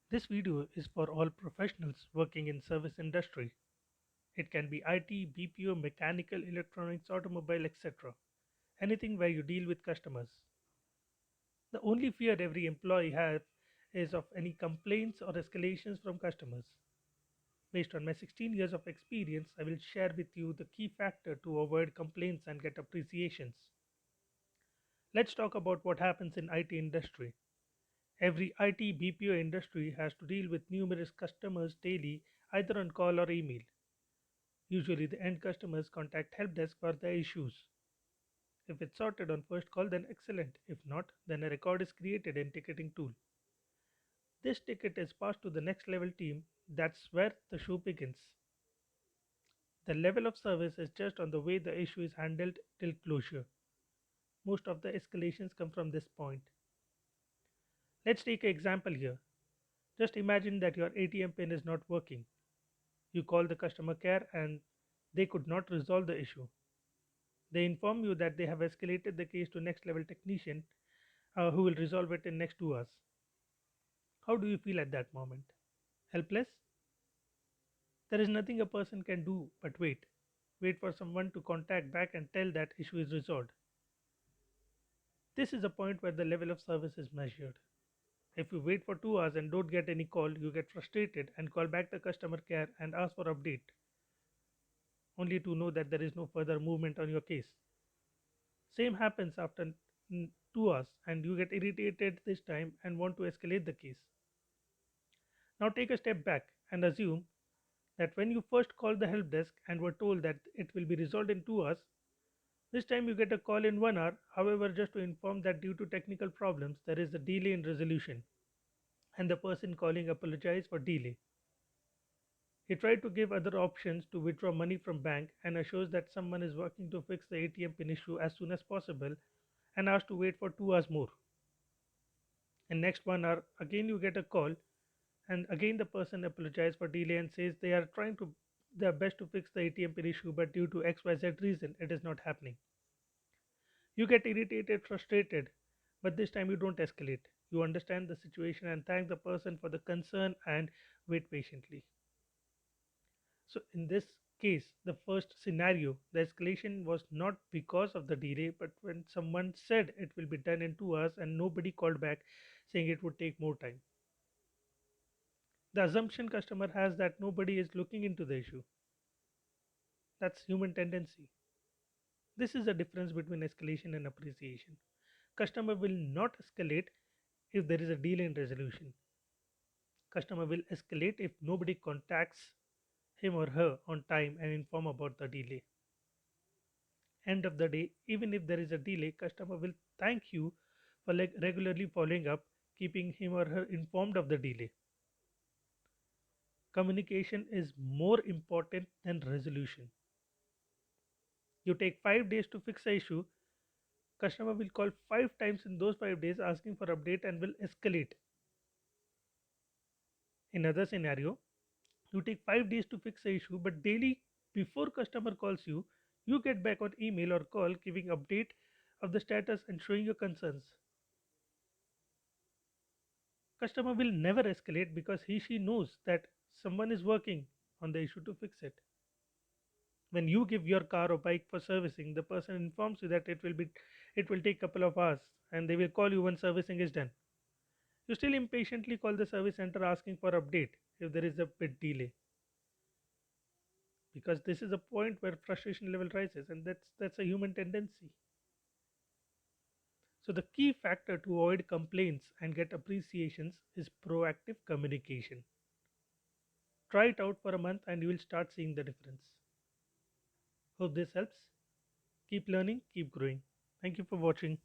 This video is for all professionals working in service industry. It can be IT, BPO, mechanical, electronics, automobile, etc. Anything where you deal with customers. The only fear every employee has is of any complaints or escalations from customers. Based on my 16 years of experience, I will share with you the key factor to avoid complaints and get appreciations. Let's talk about what happens in IT industry. Every IT BPO industry has to deal with numerous customers daily, either on call or email. Usually the end customers contact help desk for their issues. If it's sorted on first call, then excellent. If not, then a record is created in ticketing tool. This ticket is passed to the next level team. That's where the show begins. The level of service is just on the way the issue is handled till closure. Most of the escalations come from this point. Let's take an example here. Just imagine that your ATM pin is not working. You call the customer care and they could not resolve the issue. They inform you that they have escalated the case to next level technician who will resolve it in next 2 hours. How do you feel at that moment? Helpless? There is nothing a person can do but wait. Wait for someone to contact back and tell that issue is resolved. This is a point where the level of service is measured. If you wait for 2 hours and don't get any call, you get frustrated and call back the customer care and ask for update, only to know that there is no further movement on your case. Same happens after 2 hours and you get irritated this time and want to escalate the case. Now take a step back and assume that when you first called the help desk and were told that it will be resolved in 2 hours, this time you get a call in 1 hour, however, just to inform that due to technical problems there is a delay in resolution and the person calling apologized for delay. He tried to give other options to withdraw money from bank and assures that someone is working to fix the ATM pin issue as soon as possible and asked to wait for 2 hours more. And next 1 hour again you get a call and again the person apologizes for delay and says they are trying to their best to fix the ATM pin issue but due to XYZ reason it is not happening. You get irritated, frustrated, but this time you don't escalate. You understand the situation and thank the person for the concern and wait patiently. So in this case, the first scenario, the escalation was not because of the delay, but when someone said it will be done in 2 hours and nobody called back saying it would take more time. The assumption customer has that nobody is looking into the issue. That's human tendency. This is the difference between escalation and appreciation. Customer will not escalate if there is a delay in resolution. Customer will escalate if nobody contacts him or her on time and inform about the delay. End of the day, even if there is a delay, customer will thank you for regularly following up, keeping him or her informed of the delay. Communication is more important than resolution. You take 5 days to fix a issue, customer will call 5 times in those 5 days asking for update and will escalate. In other scenario, you take 5 days to fix a issue, but daily before customer calls you, you get back on email or call giving update of the status and showing your concerns. Customer will never escalate because he/she knows that someone is working on the issue to fix it. When you give your car or bike for servicing, the person informs you that it will take couple of hours and they will call you when servicing is done. You still impatiently call the service center asking for update if there is a bit delay, because this is a point where frustration level rises and that's a human tendency. So the key factor to avoid complaints and get appreciations is proactive communication. Try it out for a month and you will start seeing the difference. Hope this helps. Keep learning, keep growing. Thank you for watching.